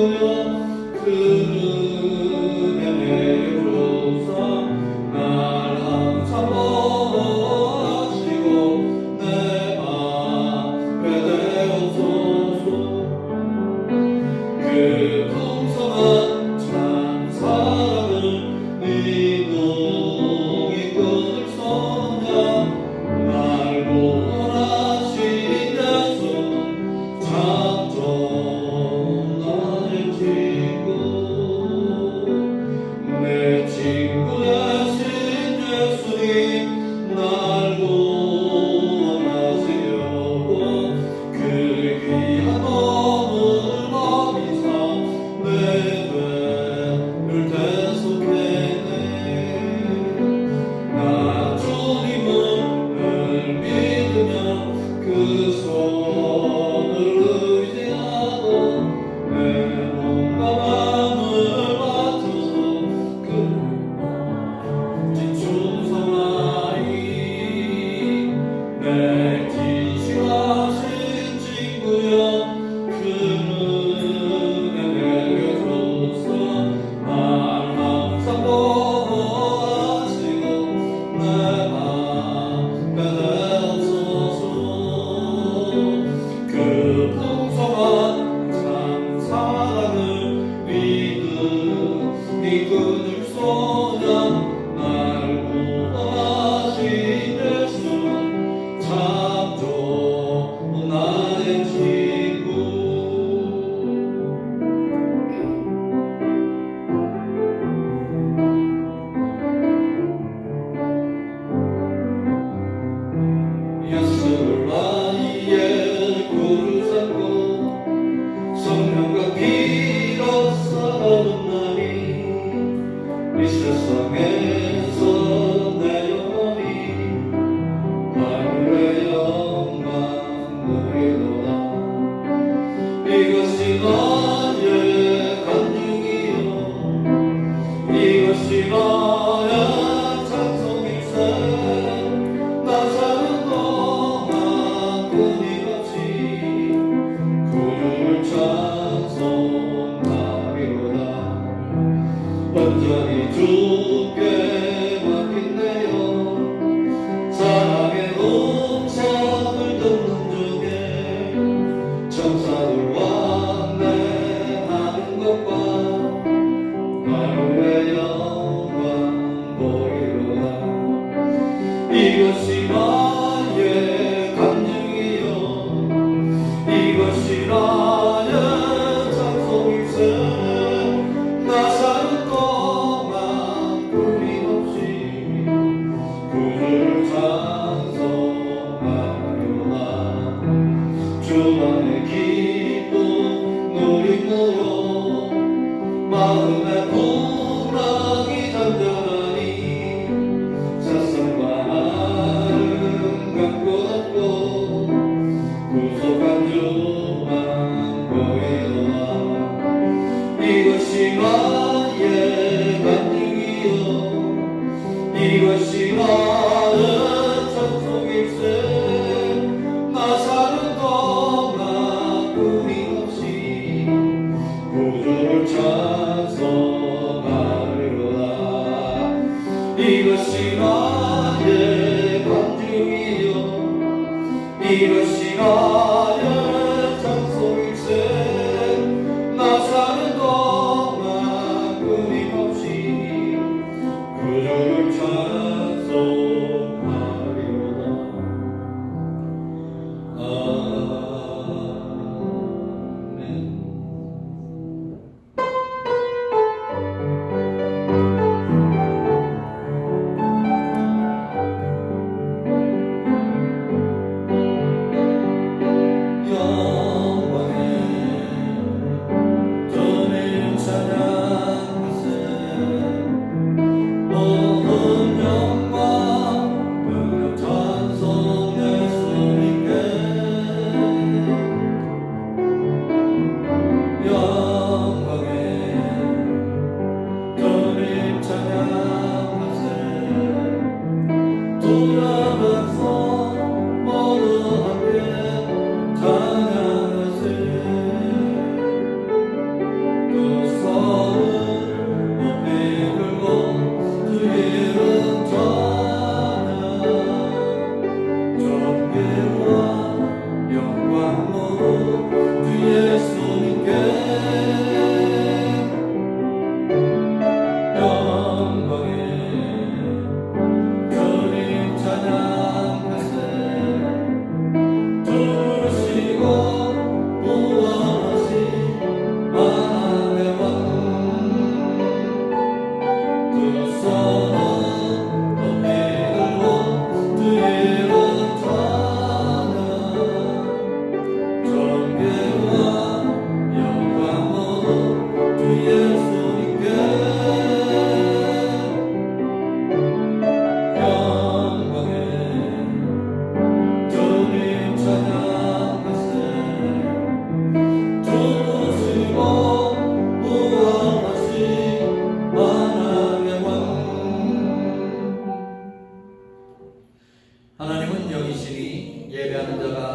여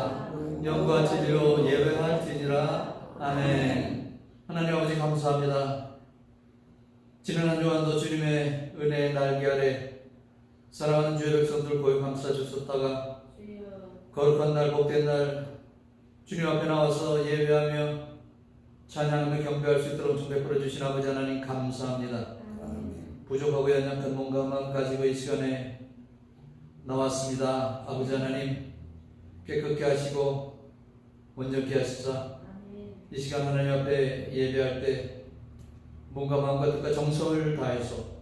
받으사 영과 진리로 예배할지니라. 아멘. 하나님 아버지 감사합니다. 지난 한 주간도 주님의 은혜의 날개 아래 사랑하는 주의 백성들 고용 감싸 주셨다가 거룩한 날 복된 날 주님 앞에 나와서 예배하며 찬양하며 경배할 수 있도록 좀 베풀어 주신 아버지 하나님 감사합니다. 부족하고 연약한 몸과 마음 가지고 이 시간에 나왔습니다. 아버지 하나님 깨끗게 하시고 온전케 하시사 이 시간 하나님 앞에 예배할 때 몸과 마음과 뜻과 정성을 다해서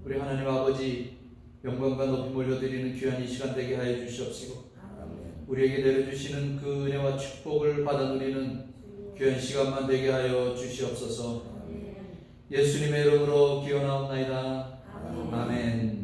우리 하나님 아버지 영광과 높이 올려드리는 귀한 이 시간 되게 하여 주시옵시고 우리에게 내려주시는 그 은혜와 축복을 받아 누리는 귀한 시간만 되게 하여 주시옵소서. 예수님의 이름으로 기원하옵나이다. 아멘.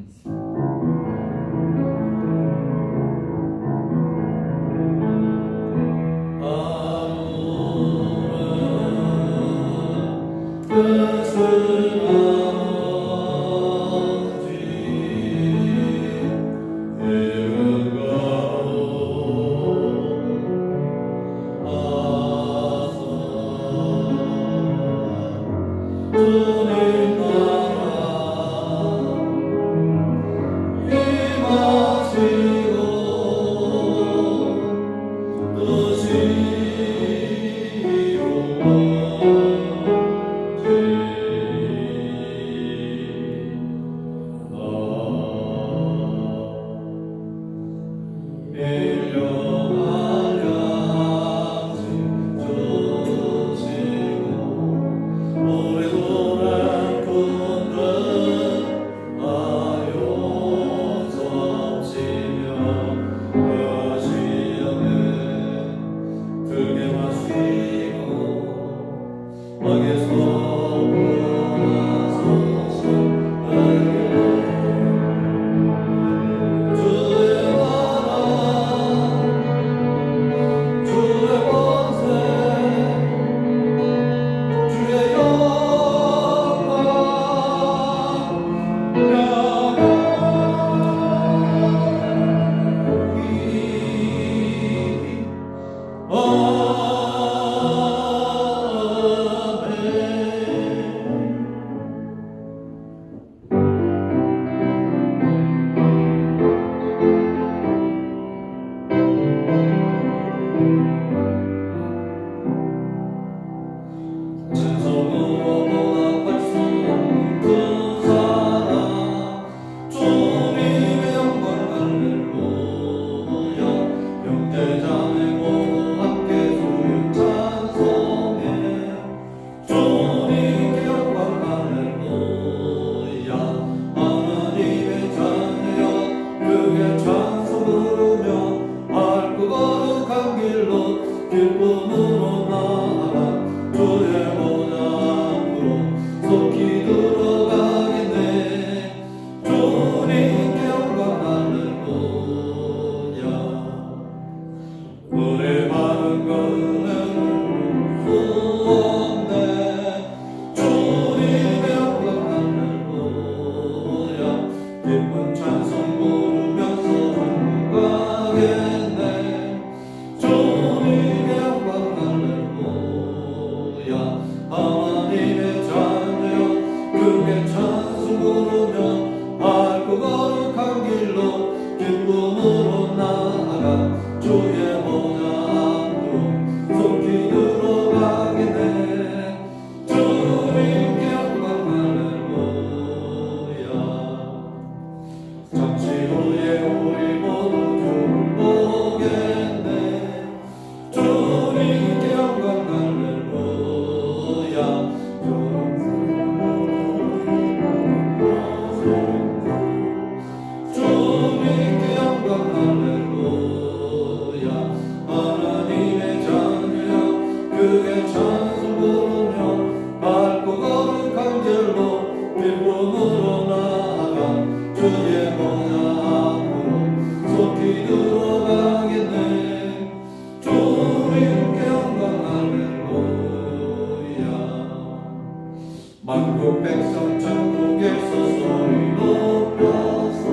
만국 백성 천국에서 소리 높여서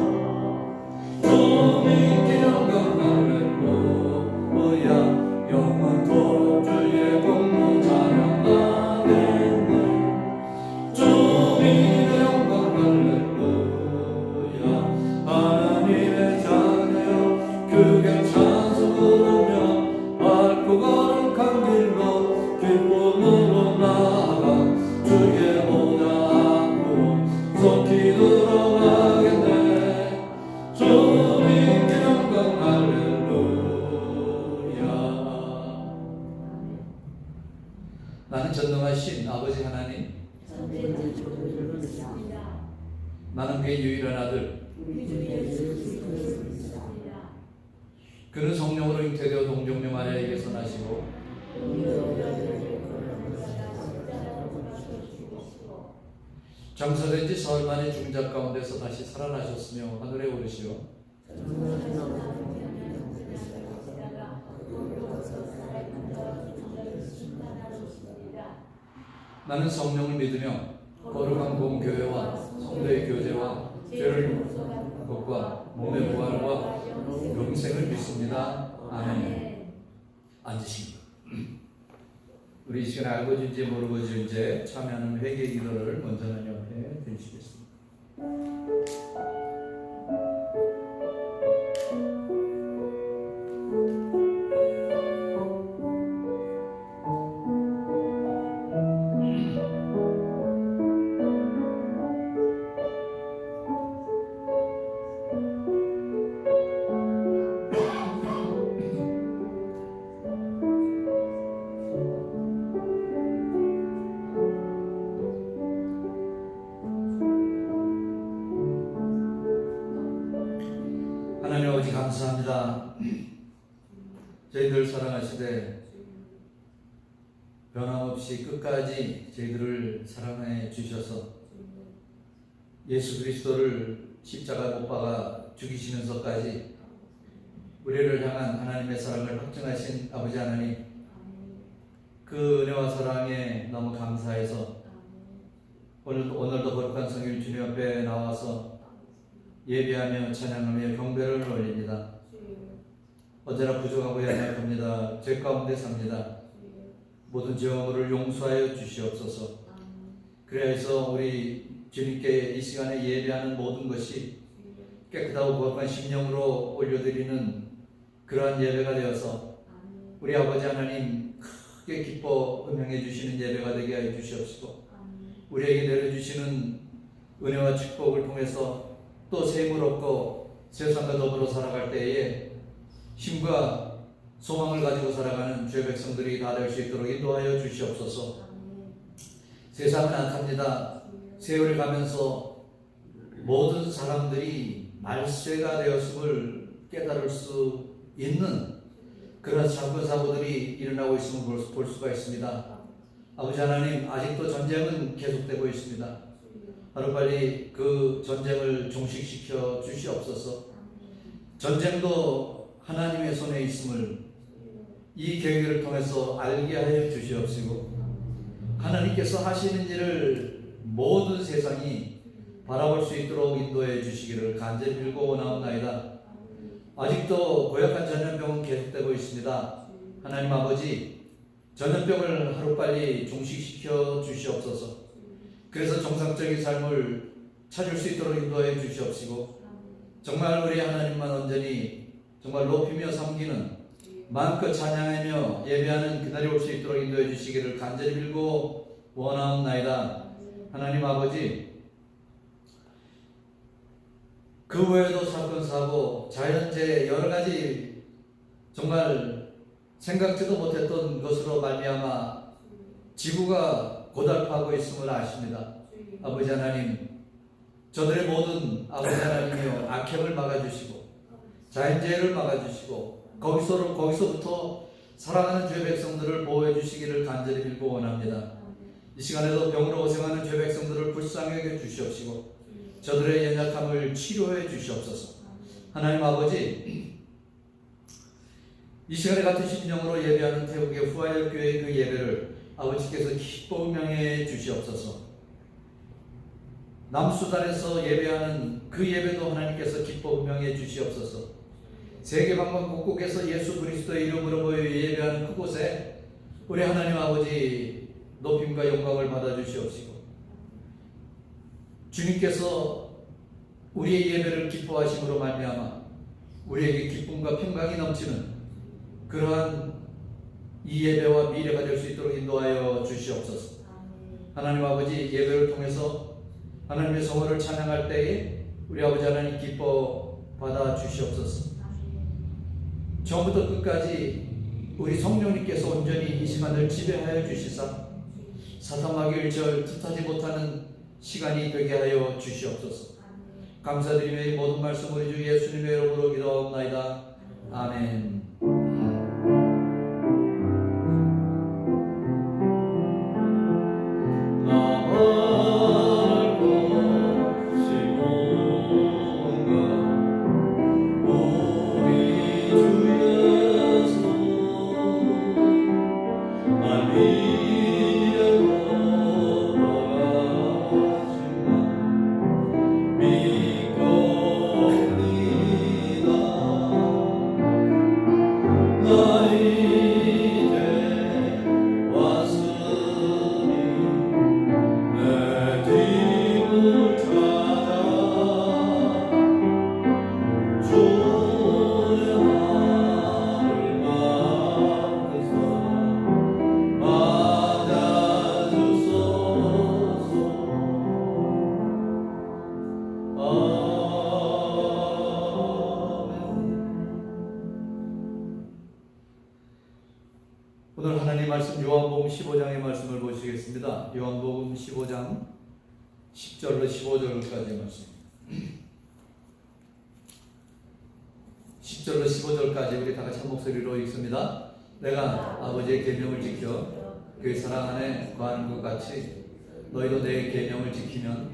주님께 영광 할렐루야 나는 전능하신 아버지 하나님, 나는 그의 유일한 아들, 그는 성령으로 잉태되어 동정녀 마리아에게서 나시고 장사된 지 사흘 만에 죽은 자 가운데서 다시 살아나셨으며 하늘에 오르시어 나는 성령을 믿으며 거룩한 공교회와 성도의 교제와 죄를 용서하는 것과 몸의 부활과 영생을 믿습니다. 아멘. 앉으십니다. 우리 이 시간에 알고 지은지 모르고 지은지 참여하는 회개 기도를 먼저 하나님 앞에 드리시겠습니다. 하나님 아버지 감사합니다. 저희들 사랑하시되 변함없이 끝까지 저희들을 사랑해 주셔서 예수 그리스도를 십자가 못 박아 죽이시면서까지 우리를 향한 하나님의 사랑을 확증하신 아버지 하나님, 그 은혜와 사랑에 너무 감사해서 오늘도 거룩한 성일 주님 앞에 나와서 예배하며 찬양하며 경배를 올립니다. 언제나 부족하고 연약합니다. 죄 가운데 삽니다. 모든 죄악을 용서하여 주시옵소서. 그래서 우리 주님께 이 시간에 예배하는 모든 것이 깨끗하고 거룩한 심령으로 올려드리는 그러한 예배가 되어서 우리 아버지 하나님 크게 기뻐 음행해 주시는 예배가 되게 하여 주시옵시고, 우리에게 내려주시는 은혜와 축복을 통해서 또 샘을 얻고 세상과 더불어 살아갈 때에 힘과 소망을 가지고 살아가는 주의 백성들이 다 될 수 있도록 인도하여 주시옵소서. 세상은 악합니다. 세월이 가면서 모든 사람들이 말세가 되었음을 깨달을 수 있는 그런 사건 사고들이 일어나고 있음을 볼 수가 있습니다. 아버지 하나님, 아직도 전쟁은 계속되고 있습니다. 하루빨리 그 전쟁을 종식시켜 주시옵소서. 전쟁도 하나님의 손에 있음을 이 계획을 통해서 알게 하여 주시옵시고, 하나님께서 하시는 일을 모든 세상이 바라볼 수 있도록 인도해 주시기를 간절히 빌고 원하옵나이다. 아직도 고약한 전염병은 계속되고 있습니다. 하나님 아버지, 전염병을 하루빨리 종식시켜 주시옵소서. 그래서 정상적인 삶을 찾을 수 있도록 인도해 주시옵시고, 정말 우리 하나님만 온전히 정말 높이며 섬기는, 마음껏 찬양하며 예배하는 그날이 올 수 있도록 인도해 주시기를 간절히 빌고 원하옵나이다. 하나님 아버지, 그 외에도 사건 사고 자연재해 여러 가지 정말 생각지도 못했던 것으로 말미암아 지구가 고달파하고 있음을 아십니다. 아버지 하나님, 저들의 모든 아버지 하나님이여 악행을 막아주시고 자연재해를 막아주시고 거기서부터 살아가는 죄 백성들을 보호해 주시기를 간절히 빌고 원합니다. 이 시간에도 병으로 고생하는 죄 백성들을 불쌍히 여겨 주시옵시고 저들의 연약함을 치료해 주시옵소서. 하나님 아버지, 이 시간에 같은 심령으로 예배하는 태국의 후아열교회의 그 예배를 아버지께서 기뻐 음명해 주시옵소서. 남수단에서 예배하는 그 예배도 하나님께서 기뻐 음명해 주시옵소서. 세계 방방 곳곳에서 예수 그리스도의 이름으로 모여 예배하는 그곳에 우리 하나님 아버지 높임과 영광을 받아 주시옵시고, 주님께서 우리의 예배를 기뻐하심으로 말미암아 우리에게 기쁨과 평강이 넘치는 그러한 이 예배와 미래가 될 수 있도록 인도하여 주시옵소서. 하나님 아버지, 예배를 통해서 하나님의 성호를 찬양할 때에 우리 아버지 하나님 기뻐 받아 주시옵소서. 처음부터 끝까지 우리 성령님께서 온전히 이 시간을 지배하여 주시사 사탄 마귀를 뜻하지 못하는 시간이 되게 하여 주시옵소서. 감사드리며 이 모든 말씀 우리 주 예수님의 이름으로 기도하옵나이다. 아멘. 오늘 하나님 말씀 요한복음 15장의 말씀을 보시겠습니다. 요한복음 15장 10절로 15절까지의 말씀. 10절로 15절까지 우리 다 같이 한 목소리로 읽습니다. 내가 아버지의 계명을 지켜 그의 사랑 안에 거하는 것 같이 너희도 내 계명을 지키면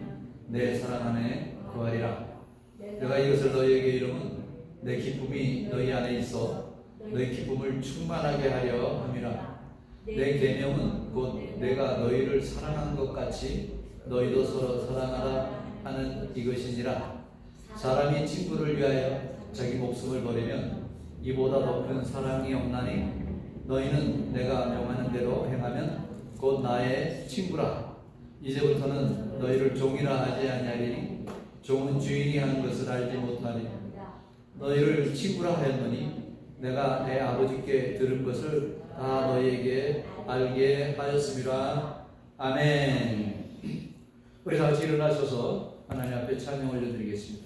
내 사랑 안에 거하리라. 내가 이것을 너희에게 이름은 내 기쁨이 너희 안에 있어 너희 기쁨을 충만하게 하려 함이라. 내 계명은 곧 내가 너희를 사랑한 것 같이 너희도 서로 사랑하라 하는 이것이니라. 사람이 친구를 위하여 자기 목숨을 버리면 이보다 더 큰 사랑이 없나니 너희는 내가 명하는 대로 행하면 곧 나의 친구라. 이제부터는 너희를 종이라 하지 아니하리니 종은 주인이 하는 것을 알지 못하니 너희를 친구라 하였노니 내가 내 아버지께 들은 것을 다 너희에게 알게 하였음이라. 아멘. 우리 다 같이 일어나셔서 하나님 앞에 찬양 올려드리겠습니다.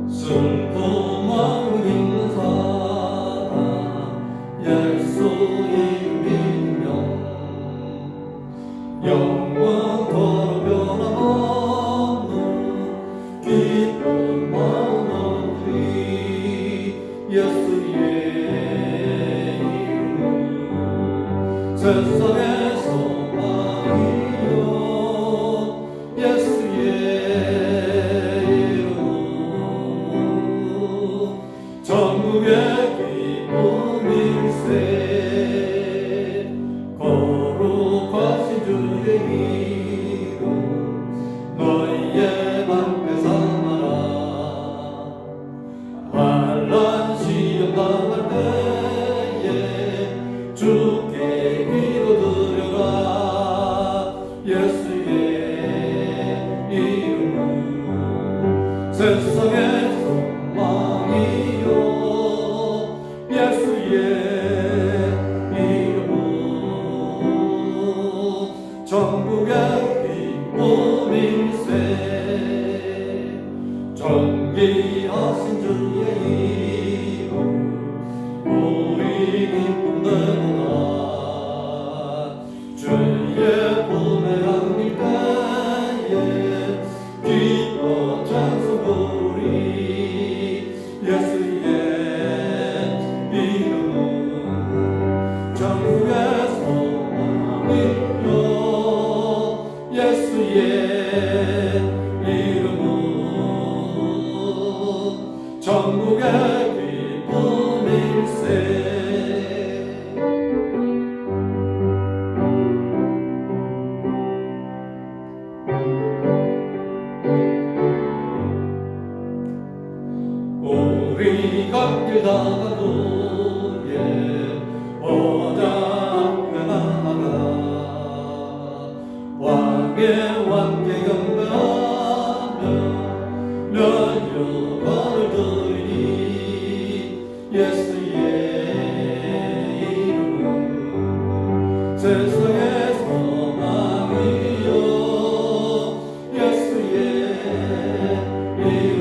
슬픔 마음 있는 사람 예수의 믿으며 영원토록 변함없는 기쁜 마음 얻으리. 예수의 이름은 세상의 소망이요 예수의 이름은 전국의 기쁨일세. 거룩하신 주의 이름 너희의 방패 삼아라. 환난 시험 당할 때에 주께 기도드려라. 예수의 이름은 세상의 소망이요 예수의 이름은 전국의 기쁨일세. 존귀하신 주의 이름 우리 기쁨 내도다. 주의 품에 안길 때에 기뻐 찬송 부리. 예수의 이름은 전국의 소망이요 예수의 이름은 전국의 기쁨일세. 우리 갓길 다가도 예 보자 앞에 나아가 왕의 왕께 경배하며 면류관을 드리니. 예수의 이름은 세상의 소망이요 예수의 이름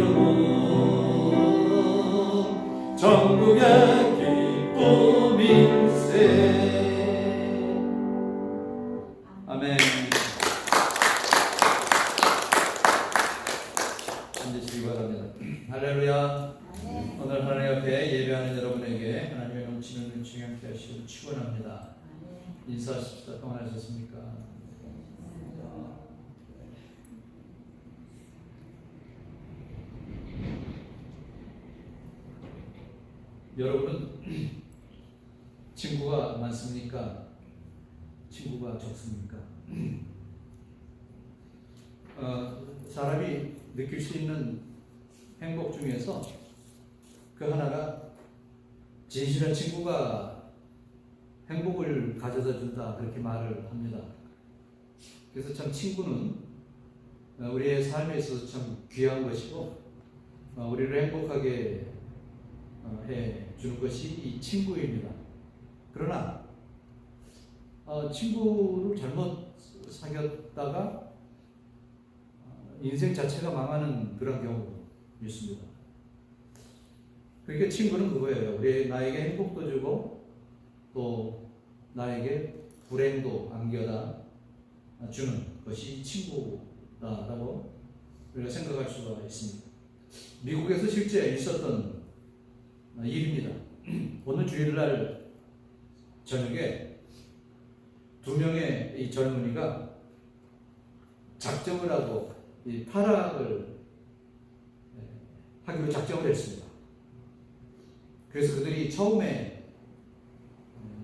수행케 하시고 축원합니다. 인사하십시다. 평안하셨습니까? 여러분은 친구가 많습니까? 친구가 적습니까? 사람이 느낄 수 있는 행복 중에서 그 하나가 진실한 친구가 행복을 가져다 준다, 그렇게 말을 합니다. 그래서 참 친구는 우리의 삶에 있어서 참 귀한 것이고 우리를 행복하게 해 주는 것이 이 친구입니다. 그러나 친구를 잘못 사귀었다가 인생 자체가 망하는 그런 경우도 있습니다. 그러니까 친구는 그거예요. 나에게 행복도 주고 또 나에게 불행도 안겨다 주는 것이 친구다라고 우리가 생각할 수가 있습니다. 미국에서 실제 있었던 일입니다. 오늘 주일날 저녁에 두 명의 이 젊은이가 작정을 하고 이 타락을 하기로 작정을 했습니다. 그래서 그들이 처음에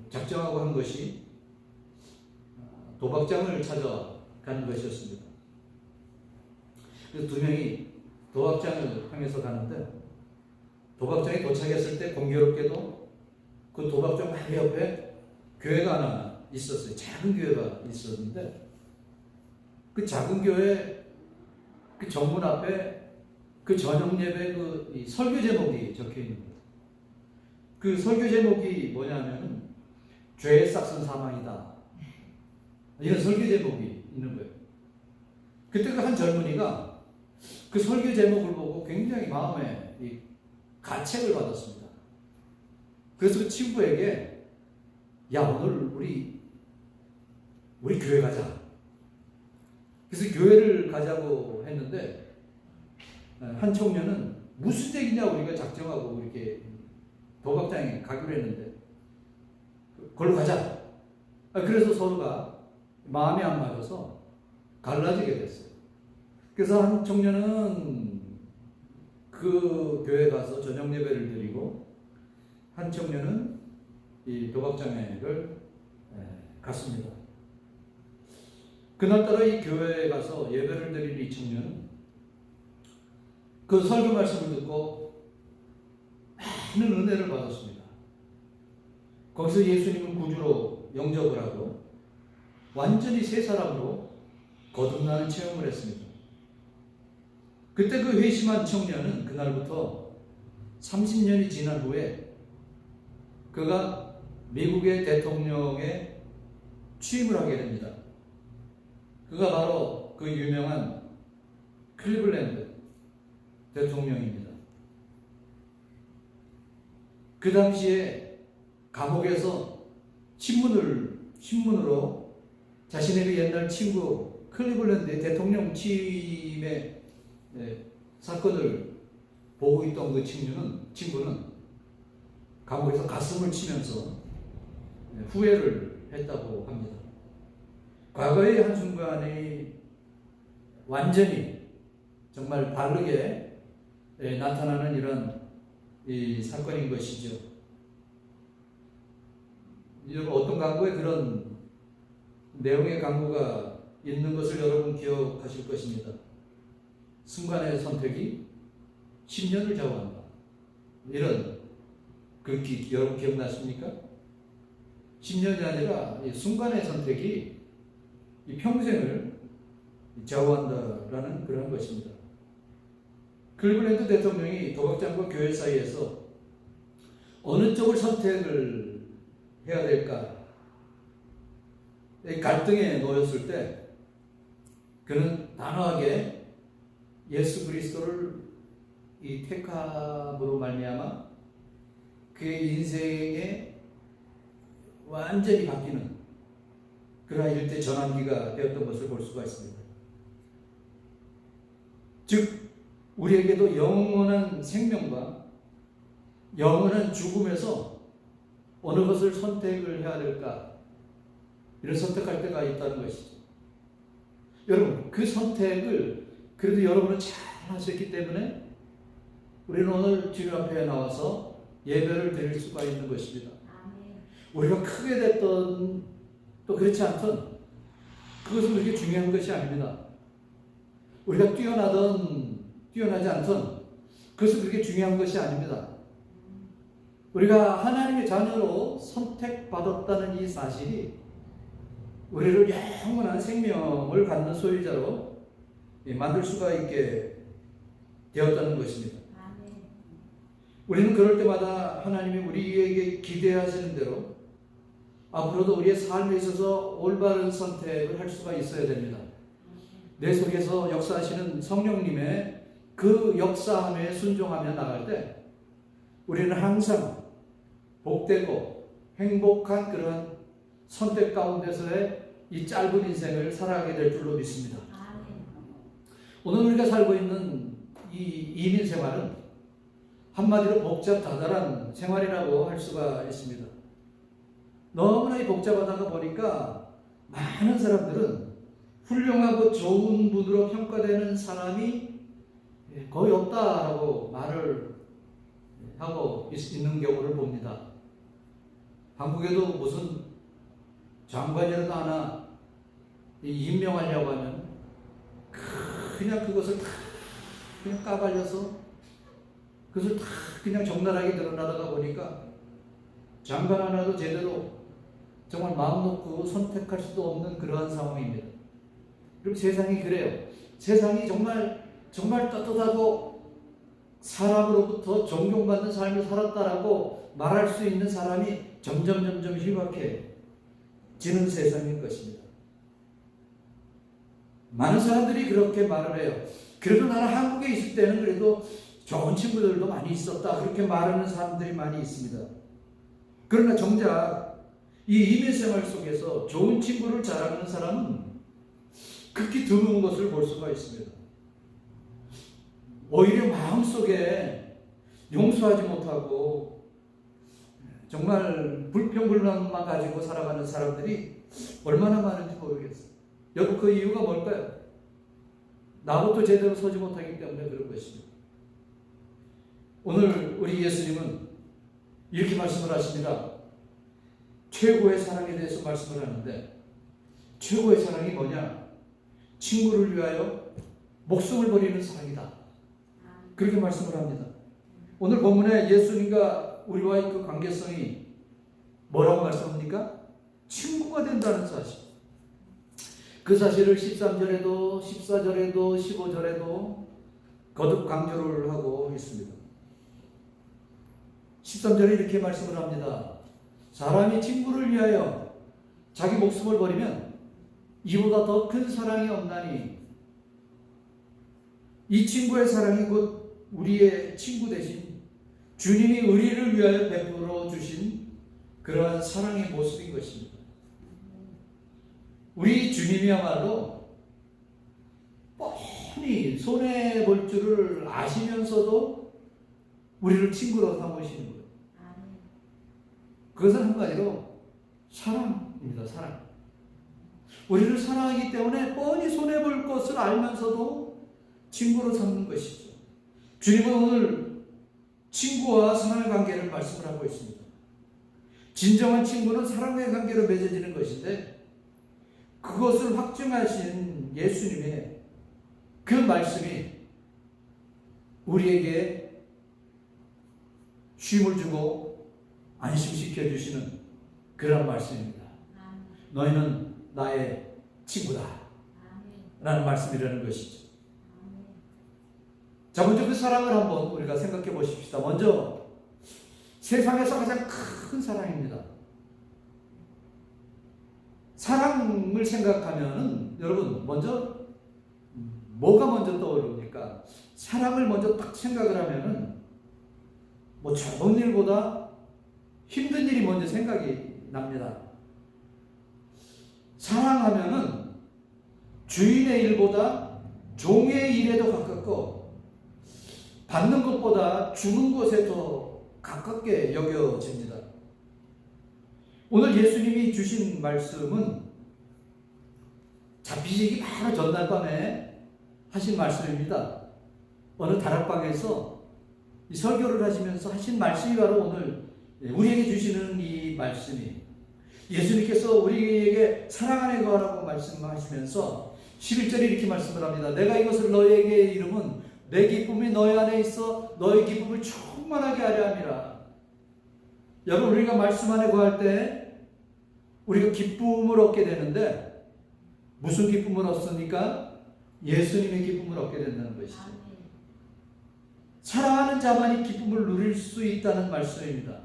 작정하고 한 것이 도박장을 찾아가는 것이었습니다. 그래서 두 명이 도박장을 향해서 가는데 도박장에 도착했을 때 공교롭게도 그 도박장 바로 옆에 교회가 하나 있었어요. 작은 교회가 있었는데 그 작은 교회 그 정문 앞에 그 저녁 예배 이 설교 제목이 적혀 있는 거예요. 그 설교 제목이 뭐냐면은 죄의 싹은 사망이다. 이런 설교 제목이 있는 거예요. 그때 그 한 젊은이가 그 설교 제목을 보고 굉장히 마음에 가책을 받았습니다. 그래서 그 친구에게 야, 오늘 우리 교회 가자. 그래서 교회를 가자고 했는데 한 청년은 무슨 얘기냐, 우리가 작정하고 이렇게 도박장에 가기로 했는데 걸로 가자. 그래서 서로가 마음이 안 맞아서 갈라지게 됐어요. 그래서 한 청년은 그 교회 가서 저녁 예배를 드리고 한 청년은 이 도박장에를 갔습니다. 그날따라 이 교회에 가서 예배를 드리는 이 청년은 그 설교 말씀을 듣고 많은 은혜를 받았습니다. 거기서 예수님을 구주로 영접을 하고 완전히 새 사람으로 거듭나는 체험을 했습니다. 그때 그 회심한 청년은 그날부터 30년이 지난 후에 그가 미국의 대통령에 취임을 하게 됩니다. 그가 바로 그 유명한 클리블랜드 대통령입니다. 그 당시에 감옥에서 신문으로 자신의 그 옛날 친구 클리블랜드의 대통령 취임의 사건을 보고 있던 그 친구는 감옥에서 가슴을 치면서 후회를 했다고 합니다. 과거의 한순간이 완전히 정말 다르게 나타나는 이런 이 사건인 것이죠. 어떤 강구에 그런 내용의 강구가 있는 것을 여러분 기억하실 것입니다. 순간의 선택이 10년을 좌우한다. 이런 글귀 여러분 기억나십니까? 10년이 아니라 순간의 선택이 이 평생을 좌우한다라는 그런 것입니다. 클리블랜드 대통령이 도박장과 교회 사이에서 어느 쪽을 선택을 해야 될까 갈등에 놓였을 때 그는 단호하게 예수 그리스도를 이 택함으로 말미암아 그의 인생에 완전히 바뀌는 그러한 일대 전환기가 되었던 것을 볼 수가 있습니다. 즉 우리에게도 영원한 생명과 영원한 죽음에서 어느 것을 선택을 해야 될까? 이런 선택할 때가 있다는 것이죠. 여러분, 그 선택을 그래도 여러분은 잘 하셨기 때문에 우리는 오늘 주님 앞에 나와서 예배를 드릴 수가 있는 것입니다. 우리가 크게 됐던 또 그렇지 않던 그것은 그렇게 중요한 것이 아닙니다. 우리가 뛰어나든 뛰어나지 않던 그것은 그렇게 중요한 것이 아닙니다. 우리가 하나님의 자녀로 선택받았다는 이 사실이 우리를 영원한 생명을 갖는 소유자로 만들 수가 있게 되었다는 것입니다. 우리는 그럴 때마다 하나님이 우리에게 기대하시는 대로 앞으로도 우리의 삶에 있어서 올바른 선택을 할 수가 있어야 됩니다. 내 속에서 역사하시는 성령님의 그 역사함에 순종하며 나갈 때 우리는 항상 복되고 행복한 그런 선택 가운데서의 이 짧은 인생을 살아가게 될 줄로 믿습니다. 오늘 우리가 살고 있는 이 이민 생활은 한마디로 복잡다단한 생활이라고 할 수가 있습니다. 너무나 복잡하다가 보니까 많은 사람들은 훌륭하고 좋은 분으로 평가되는 사람이 거의 없다라고 말을 하고 있는 경우를 봅니다. 한국에도 무슨 장관이라도 하나 임명하려고 하면 그냥 그것을 다 그냥 까발려서 그것을 다 그냥 적나라하게 드러나다가 보니까 장관 하나도 제대로 정말 마음 놓고 선택할 수도 없는 그러한 상황입니다. 그리고 세상이 그래요. 세상이 정말 떳떳하고 사람으로부터 존경받는 삶을 살았다라고 말할 수 있는 사람이 점점 희박해지는 세상인 것입니다. 많은 사람들이 그렇게 말을 해요. 그래도 나는 한국에 있을 때는 그래도 좋은 친구들도 많이 있었다. 그렇게 말하는 사람들이 많이 있습니다. 그러나 정작 이 이민 생활 속에서 좋은 친구를 자랑하는 사람은 극히 드문 것을 볼 수가 있습니다. 오히려 마음속에 용서하지 못하고 정말 불평불만만 가지고 살아가는 사람들이 얼마나 많은지 모르겠어요. 여러분, 그 이유가 뭘까요? 나부터 제대로 서지 못하기 때문에 그런 것입니다. 오늘 우리 예수님은 이렇게 말씀을 하십니다. 최고의 사랑에 대해서 말씀을 하는데 최고의 사랑이 뭐냐? 친구를 위하여 목숨을 버리는 사랑이다. 그렇게 말씀을 합니다. 오늘 본문에 예수님과 우리와의 그 관계성이 뭐라고 말씀합니까? 친구가 된다는 사실. 그 사실을 13절에도 14절에도 15절에도 거듭 강조를 하고 있습니다. 13절에 이렇게 말씀을 합니다. 사람이 친구를 위하여 자기 목숨을 버리면 이보다 더 큰 사랑이 없나니 이 친구의 사랑이 곧 우리의 친구 대신 주님이 우리를 위하여 베풀어 주신 그러한 사랑의 모습인 것입니다. 우리 주님이야말로 뻔히 손해볼 줄을 아시면서도 우리를 친구로 삼으시는 거예요. 그것은 한마디로 사랑입니다. 사랑. 우리를 사랑하기 때문에 뻔히 손해볼 것을 알면서도 친구로 삼는 것이죠. 주님은 오늘 친구와 사랑의 관계를 말씀을 하고 있습니다. 진정한 친구는 사랑의 관계로 맺어지는 것인데 그것을 확증하신 예수님의 그 말씀이 우리에게 쉼을 주고 안심시켜 주시는 그런 말씀입니다. 너희는 나의 친구다 라는 말씀이라는 것이죠. 자, 먼저 그 사랑을 한번 우리가 생각해 보십시다. 먼저 세상에서 가장 큰 사랑입니다. 사랑을 생각하면은 여러분 먼저 뭐가 먼저 떠오릅니까? 사랑을 먼저 딱 생각을 하면은 뭐 좋은 일보다 힘든 일이 먼저 생각이 납니다. 사랑하면은 주인의 일보다 종의 일에 더 가깝고 받는 것보다 주는 것에 더 가깝게 여겨집니다. 오늘 예수님이 주신 말씀은 잡히시기 바로 전날 밤에 하신 말씀입니다. 어느 다락방에서 이 설교를 하시면서 하신 말씀이 바로 오늘 우리에게 주시는 이 말씀이, 예수님께서 우리에게 사랑 안에 거하라고 말씀하시면서 11절에 이렇게 말씀을 합니다. 내가 이것을 너희에게 이름은 내 기쁨이 너희 안에 있어 너희 기쁨을 충만하게 하려 함이라. 여러분, 우리가 말씀 안에 거할 때 우리가 기쁨을 얻게 되는데, 무슨 기쁨을 얻습니까? 예수님의 기쁨을 얻게 된다는 것이죠. 사랑하는 자만이 기쁨을 누릴 수 있다는 말씀입니다.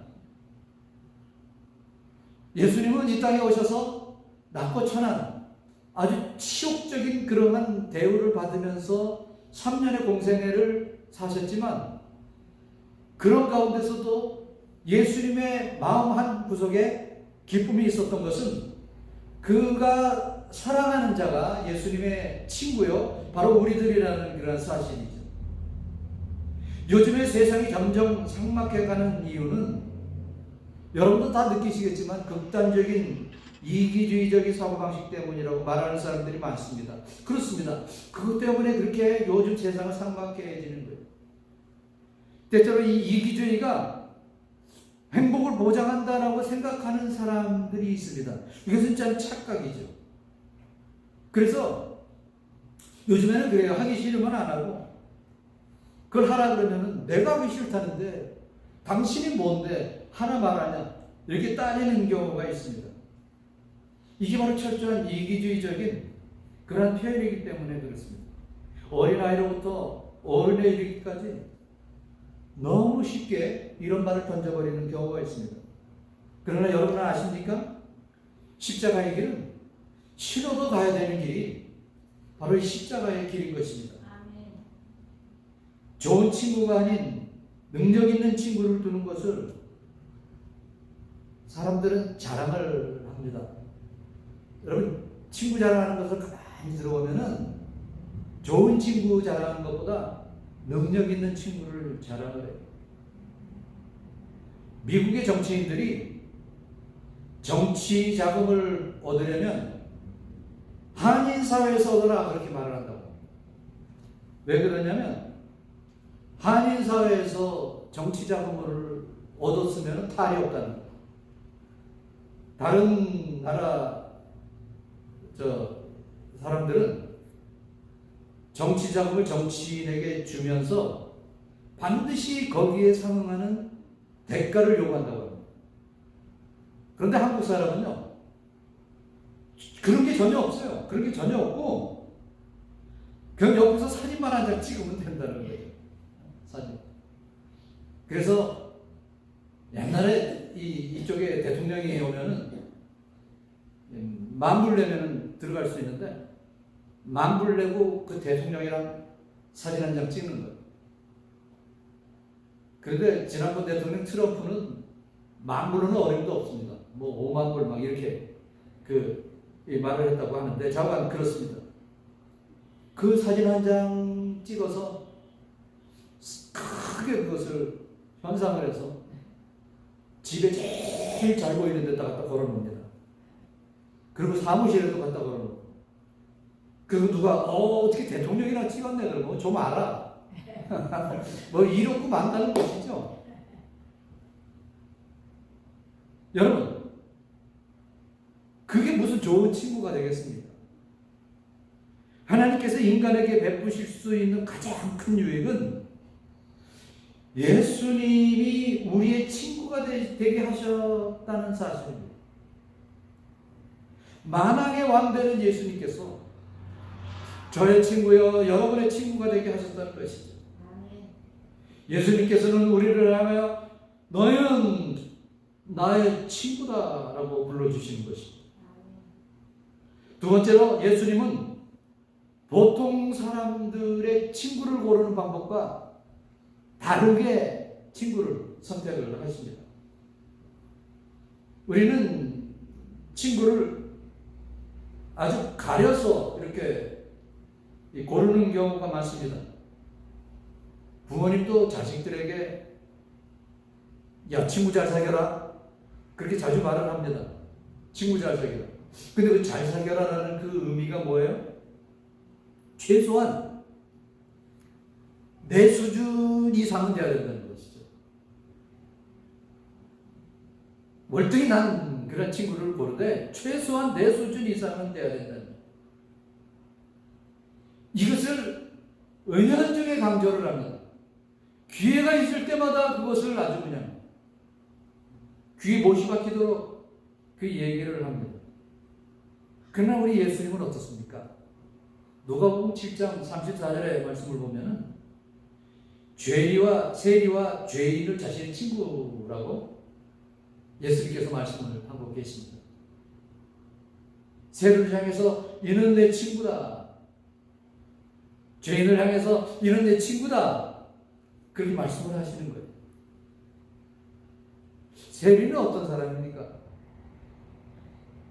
예수님은 이 땅에 오셔서 낮고 천한 아주 치욕적인 그러한 대우를 받으면서 3년의 공생애를 사셨지만, 그런 가운데서도 예수님의 마음 한 구석에 기쁨이 있었던 것은 그가 사랑하는 자가 예수님의 친구요, 바로 우리들이라는 그런 사실이죠. 요즘에 세상이 점점 삭막해가는 이유는 여러분도 다 느끼시겠지만 극단적인 이기주의적인 사고방식 때문이라고 말하는 사람들이 많습니다. 그렇습니다. 그것 때문에 그렇게 요즘 세상을 삭막해지는 거예요. 때때로 이 이기주의가 행복을 보장한다라고 생각하는 사람들이 있습니다. 이것은 참 착각이죠. 그래서 요즘에는 그래요. 하기 싫으면 안 하고, 그걸 하라 그러면은 내가 하기 싫다는데 당신이 뭔데 하나 말하냐, 이렇게 따지는 경우가 있습니다. 이게 바로 철저한 이기주의적인 그런 표현이기 때문에 그렇습니다. 어린아이로부터 어른에 이르기까지 너무 쉽게 이런 말을 던져버리는 경우가 있습니다. 그러나 여러분은 아십니까? 십자가의 길은 신어도 가야 되는 길이 바로 이 십자가의 길인 것입니다. 좋은 친구가 아닌 능력 있는 친구를 두는 것을 사람들은 자랑을 합니다. 여러분, 친구 자랑하는 것을 가만히 들어보면은 좋은 친구 자랑하는 것보다 능력 있는 친구를 자랑을 해요. 미국의 정치인들이 정치 자금을 얻으려면 한인사회에서 얻어라, 그렇게 말을 한다고. 왜 그러냐면 한인사회에서 정치 자금을 얻었으면 탈이 없다는 거예요. 다른 나라 사람들은 정치 자금을 정치인에게 주면서 반드시 거기에 상응하는 대가를 요구한다고 합니다. 그런데 한국 사람은요, 그런 게 전혀 없어요. 그런 게 전혀 없고, 그냥 옆에서 사진만 한 장 찍으면 된다는 거예요. 사진. 그래서 옛날에 이쪽에 대통령이 오면은 만불 내면은 들어갈 수 있는데, 만불 내고 그 대통령이랑 사진 한 장 찍는 거예요. 그런데 지난번 대통령 트럼프는 만불은 어림도 없습니다. 뭐 5만 불 막 이렇게 이 말을 했다고 하는데, 자관 그렇습니다. 그 사진 한 장 찍어서 크게 그것을 현상을 해서 집에 제일 잘 보이는 데다 갖다 걸어놓습니다. 그리고 사무실에도 갖다 걸어놓고, 그리고 누가 어떻게 대통령이랑 찍었네 그러면 좀 알아. 뭐 이렇고 만다는 것이죠. 여러분, 그게 무슨 좋은 친구가 되겠습니까? 하나님께서 인간에게 베푸실 수 있는 가장 큰 유익은 예수님이 우리의 친구가 되게 하셨다는 사실입니다. 만왕의 왕되는 예수님께서 저의 친구여 여러분의 친구가 되게 하셨다는 것이죠. 예수님께서는 우리를 향하여 너희는 나의 친구다라고 불러주시는 것입니다. 두 번째로, 예수님은 보통 사람들의 친구를 고르는 방법과 다르게 친구를 선택을 하십니다. 우리는 친구를 아주 가려서 이렇게 고르는 경우가 많습니다. 부모님도 자식들에게 야, 친구 잘 사귀어라, 그렇게 자주 말을 합니다. 친구 잘 사귀라. 근데 그 잘 사귀라라는 그 의미가 뭐예요? 최소한 내 수준 이상은 돼야 된다는 것이죠. 월등히 난 그런 친구를 고르되 최소한 내 수준 이상은 돼야 된다는 거예요. 이것을 은연중에 강조를 합니다. 기회가 있을 때마다 그것을 아주 그냥 귀에 못이 박히도록 그 얘기를 합니다. 그러나 우리 예수님은 어떻습니까? 누가복음 7장 34절의 말씀을 보면은 세리와 죄인을 자신의 친구라고 예수님께서 말씀을 하고 계십니다. 세리를 향해서 이는 내 친구다. 죄인을 향해서 이는 내 친구다. 그렇게 말씀을 하시는 거예요. 세리는 어떤 사람입니까?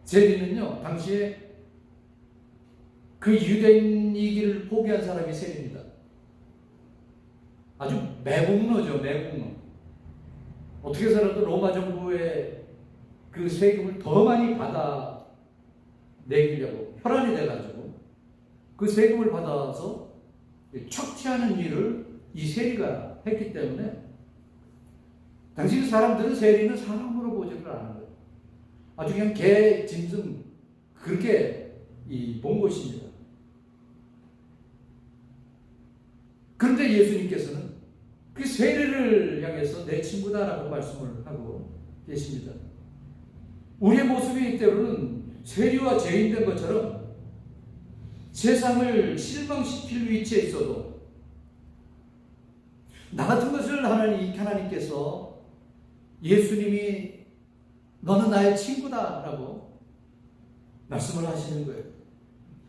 세리는요, 당시에 그 유대인이기를 포기한 사람이 세리입니다. 아주 매국노죠, 매국노. 어떻게 해서라도 로마 정부의 그 세금을 더 많이 받아 내기려고 혈안이 돼가지고 그 세금을 받아서 착취하는 일을 이 세리가 했기 때문에 당시 그 사람들은 세리는 사람으로 보지를 않은 거예요. 아주 그냥 개, 짐승 그렇게 본 것입니다. 그런데 예수님께서는 그 세리를 향해서 내 친구다라고 말씀을 하고 계십니다. 우리의 모습이 때로는 세리와 죄인된 것처럼 세상을 실망시킬 위치에 있어도 나 같은 것을 하나님께서 예수님이 너는 나의 친구다라고 말씀을 하시는 거예요.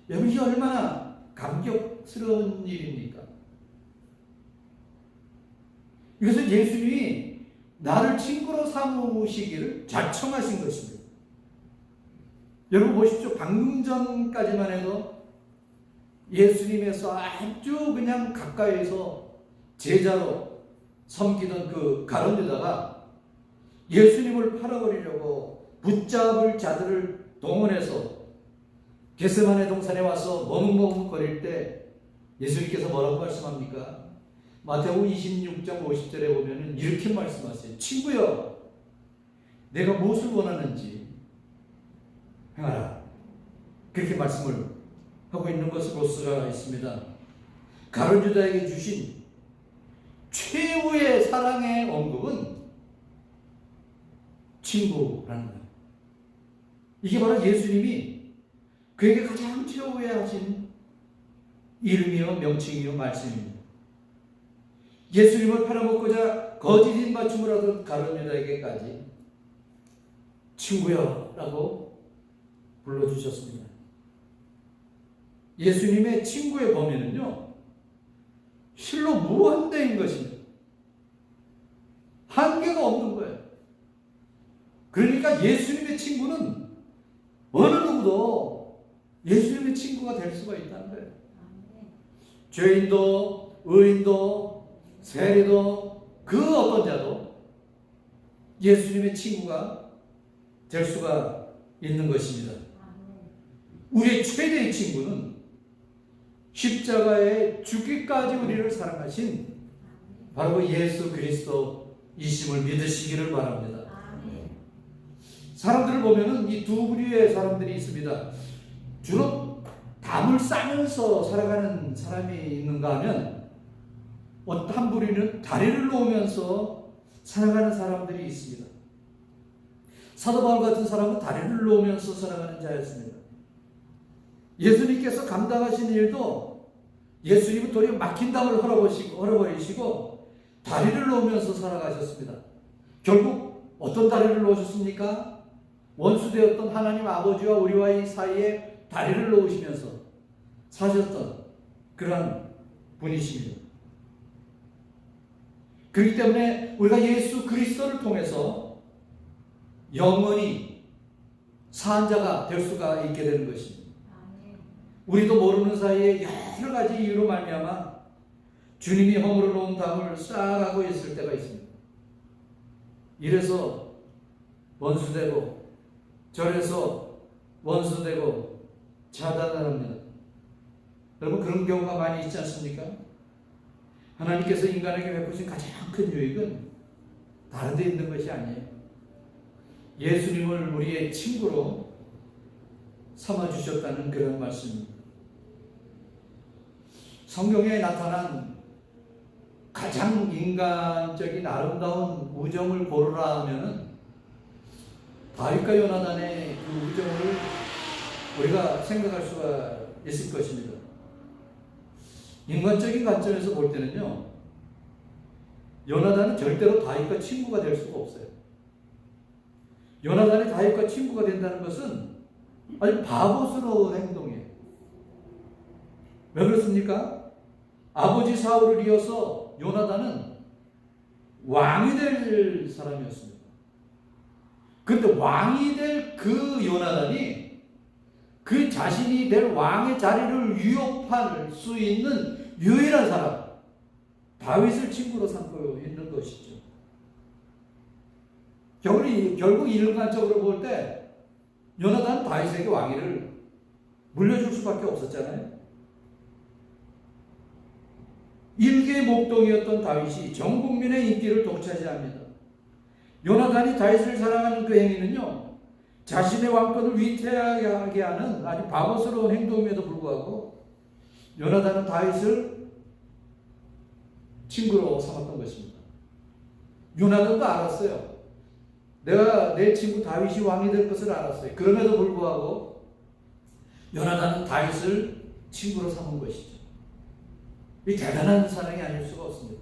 여러분 이게 얼마나 감격스러운 일입니까? 이것은 예수님이 나를 친구로 삼으시기를 자청하신 것입니다. 여러분 보십시오. 방금 전까지만 해도 예수님에서 아주 그냥 가까이서 제자로 섬기던 그 가룟 유다가 예수님을 팔아버리려고 붙잡을 자들을 동원해서 겟세마네 동산에 와서 머뭇머뭇거릴 때 예수님께서 뭐라고 말씀합니까? 마태복음 26장 50절에 보면 이렇게 말씀하세요. 친구여, 내가 무엇을 원하는지 행하라. 그렇게 말씀을 하고 있는 것으로 쓰여 있습니다. 가룟 유다에게 주신 최후의 사랑의 언급은 친구라는 거예요. 이게 바로 예수님이 그에게 가장 최후에 하신 이름이요 명칭이요 말씀입니다. 예수님을 팔아먹고자 거짓인 맞춤을 하던 가룟 유다에게까지 친구여라고 불러주셨습니다. 예수님의 친구의 범위는요 실로 무한대인 것입니다. 한계가 없는 거예요. 그러니까 예수님의 친구는 어느 누구도 예수님의 친구가 될 수가 있다는 거예요. 죄인도 의인도 세리도 그 어떤 자도 예수님의 친구가 될 수가 있는 것입니다. 우리의 최대의 친구는 십자가에 죽기까지 우리를 사랑하신 바로 예수 그리스도이심을 믿으시기를 바랍니다. 사람들을 보면은 이 두 부류의 사람들이 있습니다. 주로 담을 싸면서 살아가는 사람이 있는가 하면 어떤 부류는 다리를 놓으면서 살아가는 사람들이 있습니다. 사도 바울 같은 사람은 다리를 놓으면서 살아가는 자였습니다. 예수님께서 감당하신 일도 예수님은 도리어 막힌 담을 헐어버리시고 다리를 놓으면서 살아가셨습니다. 결국 어떤 다리를 놓으셨습니까? 원수되었던 하나님 아버지와 우리와의 사이에 다리를 놓으시면서 사셨던 그러한 분이십니다. 그렇기 때문에 우리가 예수 그리스도를 통해서 영원히 사한 자가 될 수가 있게 되는 것입니다. 우리도 모르는 사이에 여러 가지 이유로 말미암아 주님이 허물어 놓은 담을 쌓아가고 있을 때가 있습니다. 이래서 원수되고 절에서 원수되고 차단을 합니다. 여러분 그런 경우가 많이 있지 않습니까? 하나님께서 인간에게 베푸신 가장 큰 유익은 다른 데 있는 것이 아니에요. 예수님을 우리의 친구로 삼아주셨다는 그런 말씀입니다. 성경에 나타난 가장 인간적인 아름다운 우정을 고르라 하면은 다윗과 요나단의 그 우정을 우리가 생각할 수가 있을 것입니다. 인간적인 관점에서 볼 때는요, 요나단은 절대로 다윗과 친구가 될 수가 없어요. 요나단이 다윗과 친구가 된다는 것은 아주 바보스러운 행동이에요. 왜 그렇습니까? 아버지 사울을 이어서 요나단은 왕이 될 사람이었습니다. 그런데 왕이 될 그 요나단이 그 자신이 될 왕의 자리를 위협할 수 있는 유일한 사람, 다윗을 친구로 삼고 있는 것이죠. 결국 인간적으로 볼 때 요나단은 다윗에게 왕위를 물려줄 수밖에 없었잖아요. 일개의 목동이었던 다윗이 전 국민의 인기를 독차지합니다. 요나단이 다윗을 사랑하는 그 행위는요, 자신의 왕권을 위태하게 하는 아주 바보스러운 행동임에도 불구하고 요나단은 다윗을 친구로 삼았던 것입니다. 요나단도 알았어요. 내가 내 친구 다윗이 왕이 될 것을 알았어요. 그럼에도 불구하고 요나단은 다윗을 친구로 삼은 것이죠. 이 대단한 사랑이 아닐 수가 없습니다.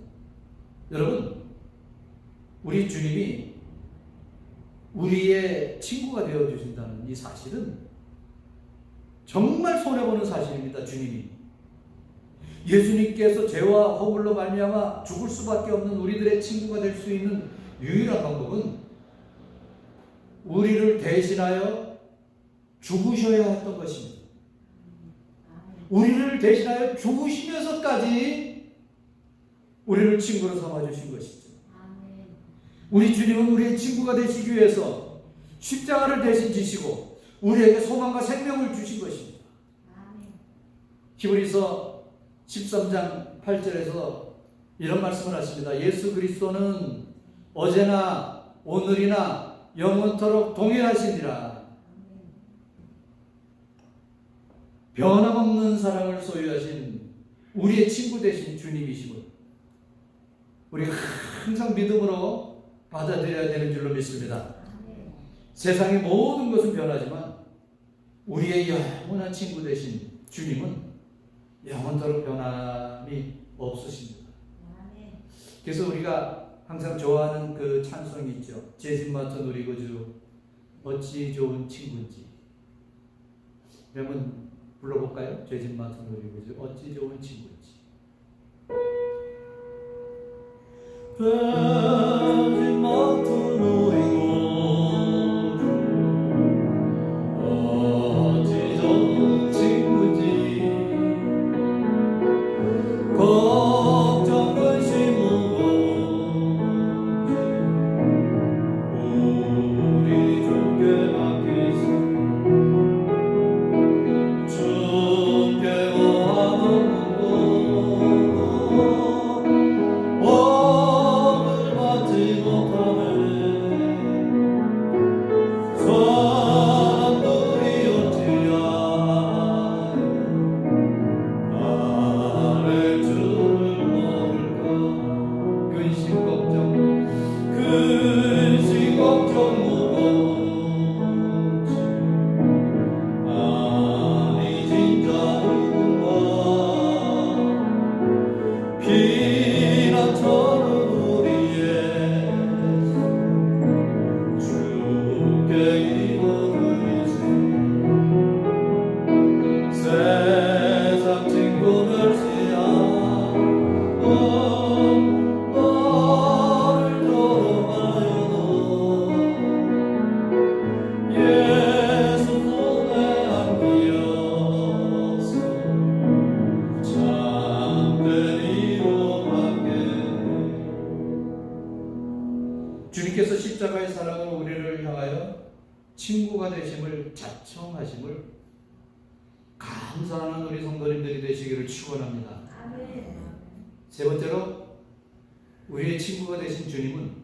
여러분, 우리 주님이 우리의 친구가 되어주신다는 이 사실은 정말 손해보는 사실입니다. 주님이 예수님께서 죄와 허물로 말미암아 죽을 수밖에 없는 우리들의 친구가 될 수 있는 유일한 방법은 우리를 대신하여 죽으셔야 했던 것입니다. 우리를 대신하여 죽으시면서까지 우리를 친구로 삼아주신 것이죠. 우리 주님은 우리의 친구가 되시기 위해서 십자가를 대신 지시고 우리에게 소망과 생명을 주신 것입니다. 히브리서 13장 8절에서 이런 말씀을 하십니다. 예수 그리스도는 어제나 오늘이나 영원토록 동일하시니라. 변함없는 사랑을 소유하신 우리의 친구 되신 주님이시고 우리가 항상 믿음으로 받아들여야 되는 줄로 믿습니다. 세상의 모든 것은 변하지만 우리의 영원한 친구 되신 주님은 영원토록 변함이 없으십니다. 그래서 우리가 항상 좋아하는 그 찬송이 있죠. 제 집 맡은 우리 구주 어찌 좋은 친구인지. 여러분 불러볼까요? 제 집 맡은 우리 구주 어찌 좋은 친구인지. 돼지 맡은 우리 구주 어찌 좋은 친구인지 걱정 근심 무거운지 우리 주께 맡기시 주께 원하는 친구가 되심을 자청하심을 감사하는 우리 성도님들이 되시기를 축원합니다. 세 번째로 우리의 친구가 되신 주님은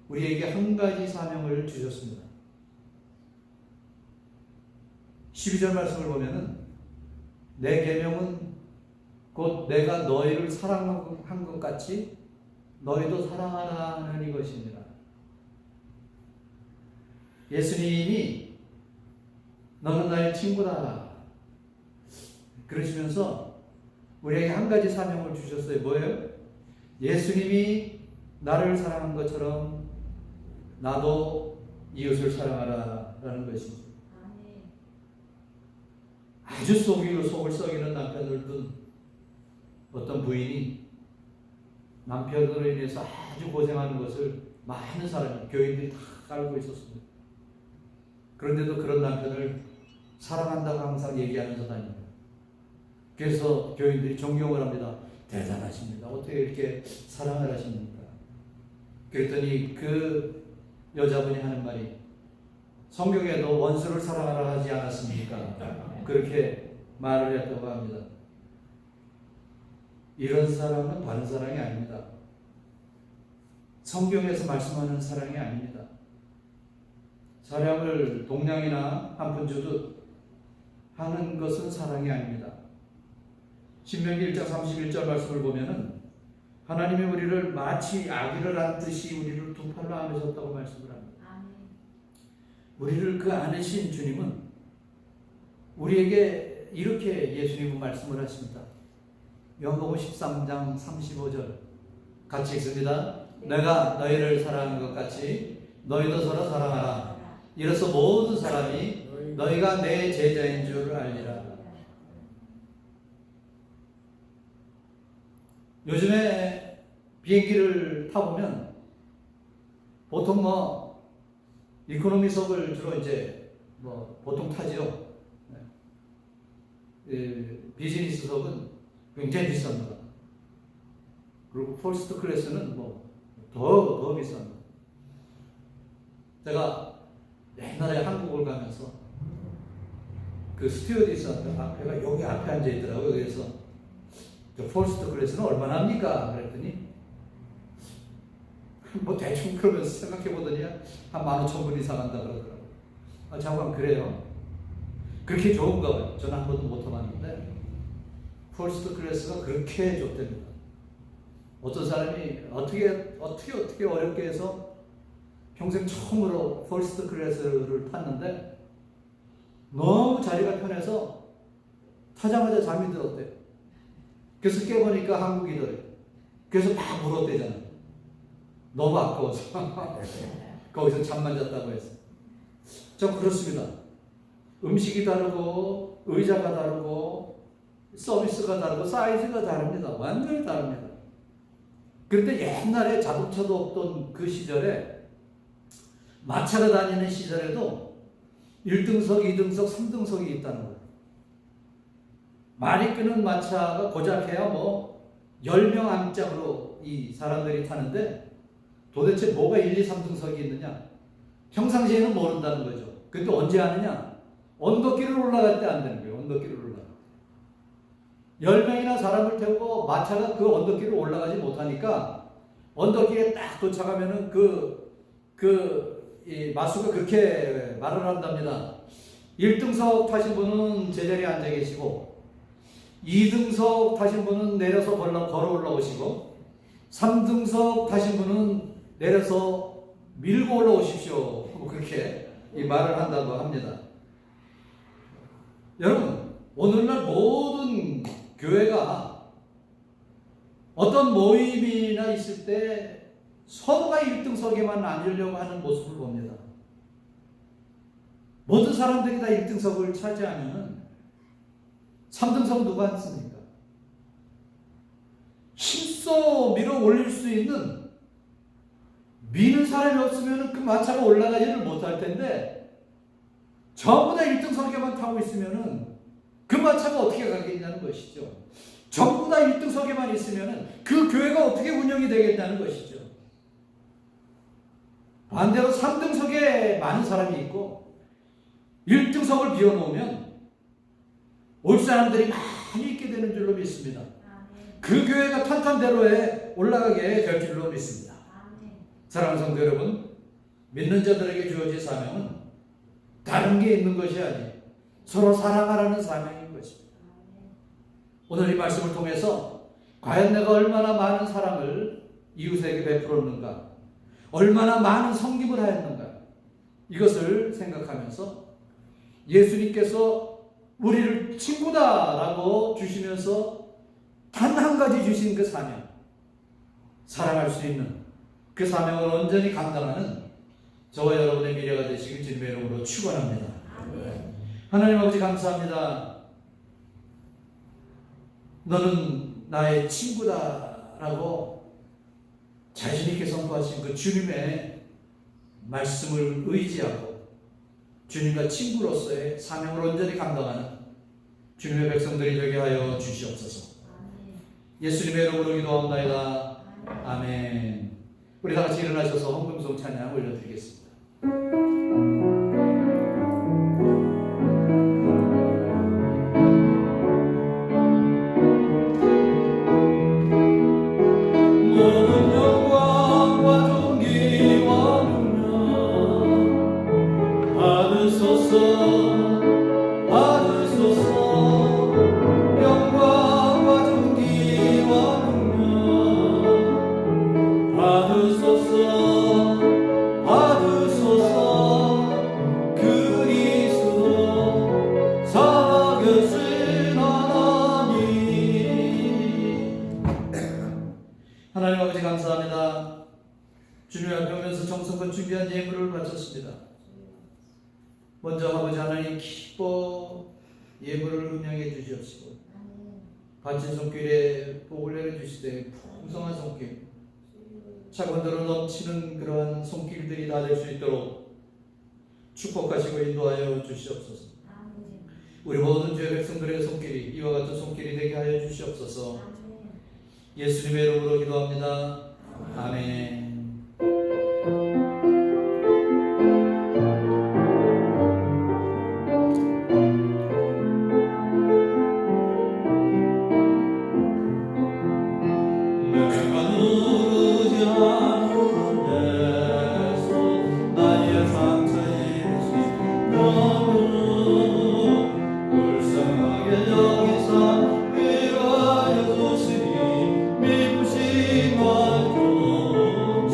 우리에게 한 가지 사명을 주셨습니다. 12절 말씀을 보면은 내 계명은 곧 내가 너희를 사랑한 것 같이 너희도 사랑하라 하는 이것입니다. 예수님이 너는 나의 친구다 그러시면서 우리에게 한 가지 사명을 주셨어요. 뭐예요? 예수님이 나를 사랑한 것처럼 나도 이웃을 사랑하라 라는 것입니다. 아주 속을 썩이는 남편을 둔 어떤 부인이 남편으로 인해서 아주 고생하는 것을 많은 사람이, 교인들이 다 알고 있었습니다. 그런데도 그런 남편을 사랑한다고 항상 얘기하면서 다닙니다. 그래서 교인들이 존경을 합니다. 대단하십니다. 어떻게 이렇게 사랑을 하십니까? 그랬더니 그 여자분이 하는 말이 성경에도 원수를 사랑하라 하지 않았습니까? 그렇게 말을 했다고 합니다. 이런 사랑은 다른 사랑이 아닙니다. 성경에서 말씀하는 사랑이 아닙니다. 사람을 동냥이나 한 푼 주듯 하는 것은 사랑이 아닙니다. 신명기 1장 31절 말씀을 보면은 하나님이 우리를 마치 아기를 안듯이 우리를 두 팔로 안으셨다고 말씀을 합니다. 우리를 그 안으신 주님은 우리에게 이렇게 예수님은 말씀을 하십니다. 요한복음 13장 35절 같이 읽습니다. 내가 너희를 사랑한 것 같이 너희도 서로 사랑하라. 이로써 모든 사람이 너희가 내 제자인 줄 알리라. 요즘에 비행기를 타보면 보통 이코노미석을 주로 이제 보통 타죠. 비즈니스석은 굉장히 비쌉니다. 그리고 퍼스트 클래스는 더 비쌉니다. 제가 옛날에 한국을 가면서 그 스튜어디스한테 앞에가 여기 앞에 앉아 있더라고요. 그래서 저 퍼스트 클래스는 얼마나 합니까? 그랬더니 대충 그러면서 생각해 보더니 한 15,000원 이상 한다 그러더라고요. 잠깐 그래요. 그렇게 좋은가 봐요. 저는 한 번도 못 타봤는데 퍼스트 클래스가 그렇게 좋답니다. 어떤 사람이 어떻게 어렵게 해서 평생 처음으로 퍼스트 클래스를 탔는데 너무 자리가 편해서 타자마자 잠이 들었대요. 그래서 깨보니까 한국이더래요. 그래서 막 물었대잖아요. 너무 아까워서 거기서 잠만 잤다고 해서. 저 그렇습니다. 음식이 다르고 의자가 다르고 서비스가 다르고 사이즈가 다릅니다. 완전히 다릅니다. 그런데 옛날에 자동차도 없던 그 시절에 마차가 다니는 시절에도 1등석, 2등석, 3등석이 있다는 거예요. 많이 끄는 마차가 고작해야 10명 안짝으로 이 사람들이 타는데 도대체 뭐가 1, 2, 3등석이 있느냐? 평상시에는 모른다는 거죠. 근데 언제 아느냐? 언덕길을 올라갈 때 안 되는 거예요. 언덕길을 올라갈 때. 10명이나 사람을 태우고 마차가 그 언덕길을 올라가지 못하니까 언덕길에 딱 도착하면은 이 마수가 그렇게 말을 한답니다. 1등석 타신 분은 제자리에 앉아 계시고 2등석 타신 분은 내려서 걸어 올라오시고 3등석 타신 분은 내려서 밀고 올라오십시오. 그렇게 이 말을 한다고 합니다. 여러분, 오늘날 모든 교회가 어떤 모임이나 있을 때 서로가 1등석에만 앉으려고 하는 모습을 봅니다. 모든 사람들이 다 1등석을 차지하면 3등석 누가 앉습니까? 힘써 밀어 올릴 수 있는 미는 사람이 없으면 그 마차가 올라가지를 못할 텐데 전부 다 1등석에만 타고 있으면 그 마차가 어떻게 가겠냐는 것이죠. 전부 다 1등석에만 있으면 그 교회가 어떻게 운영이 되겠다는 것이죠. 반대로 3등석에 많은 사람이 있고 1등석을 비워놓으면 올 사람들이 많이 있게 되는 줄로 믿습니다. 그 교회가 탄탄대로에 올라가게 될 줄로 믿습니다. 사랑하는 성도 여러분, 믿는 자들에게 주어진 사명은 다른 게 있는 것이 아니에요. 서로 사랑하라는 사명인 것입니다. 오늘 이 말씀을 통해서 과연 내가 얼마나 많은 사랑을 이웃에게 베풀었는가, 얼마나 많은 섬김을 하였는가, 이것을 생각하면서 예수님께서 우리를 친구다라고 주시면서 단 한 가지 주신 그 사명, 사랑할 수 있는 그 사명을 온전히 감당하는 저와 여러분의 미래가 되시길 주님의 이름으로 축원합니다. 하나님 아버지 감사합니다. 너는 나의 친구다라고 자신 있게 선포하신 그 주님의 말씀을 의지하고 주님과 친구로서의 사명을 온전히 감당하는 주님의 백성들이 되게 하여 주시옵소서. 예수님의 이름으로 기도합니다. 아멘. 우리 다 같이 일어나셔서 헌금송 찬양 올려드리겠습니다. 모든 영광과 존귀와 능력 받으소서 받으소서. 영광과 존귀와 능력 받으소서 받으소서. 그리스도 살아계신 하나님. 하나님 아버지 감사합니다. 주님 앞에 오면서 정성껏 준비한 예물을 바쳤습니다. 먼저 아버지 하나님 기뻐 예물을 음양해 주시옵시고 바친 손길에 복을 내려주시되 풍성한 손길, 차건대로 넘치는 그러한 손길들이 다 될 수 있도록 축복하시고 인도하여 주시옵소서. 우리 모든 죄 백성들의 손길이 이와 같은 손길이 되게 하여 주시옵소서. 예수님의 이름으로 기도합니다. 아멘. 내가 누르지 않은 데서 나의 상처이시 너무 불쌍하게 여기사 위로하여 주시니 미쁘신 것 좀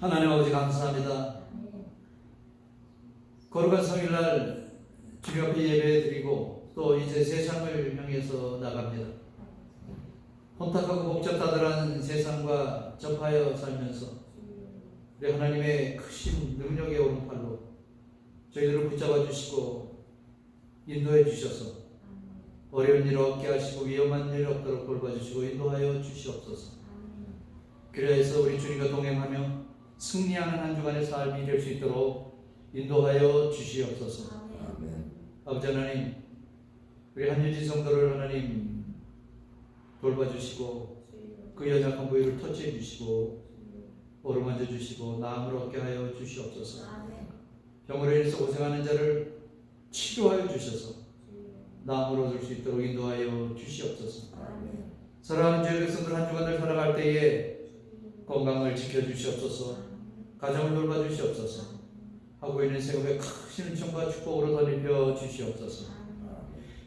하나님 아버지 감사합니다. 거룩한 성일날 주님 앞에 예배 드리고 또 이제 세상을 향해서 나갑니다. 혼탁하고 복잡하다라는 세상과 접하여 살면서 우리 하나님의 크신 능력의 오른팔로 저희들을 붙잡아 주시고 인도해 주셔서 어려운 일 없게 하시고 위험한 일 없도록 돌봐주시고 인도하여 주시옵소서. 그래서 우리 주님과 동행하며 승리하는 한 주간의 삶이 될 수 있도록 인도하여 주시옵소서. 아버지 하나님, 우리 한유지 성도를 하나님 돌봐주시고 그 연약한 부위를 터치해 주시고 어루만져 주시고 나음을 얻게 하여 주시옵소서. 병으로 인해서 고생하는 자를 치료하여 주셔서 나음을 얻을 수 있도록 인도하여 주시옵소서. 사랑하는 주의 백성들 한 주간을 살아갈 때에 건강을 지켜주시옵소서. 가정을 돌봐주시옵소서. 하고 있는 생업에 크신 은총과 축복으로 덧입혀 주시옵소서.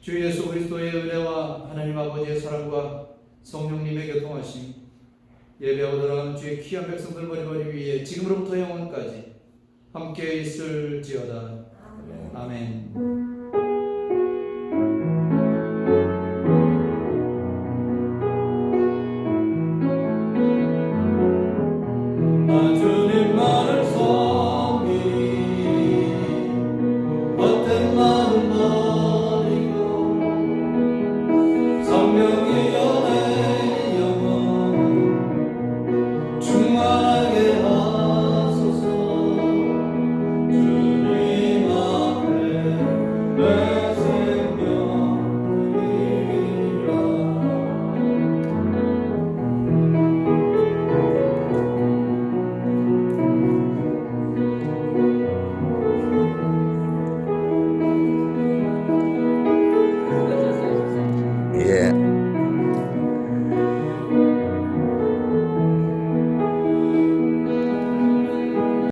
주 예수 그리스도의 은혜와 하나님 아버지의 사랑과 성령님의 교통하심 예배하고 돌아가는 주의 귀한 백성들 머리머리 위에 지금으로부터 영원까지 함께 있을지어다. 아멘.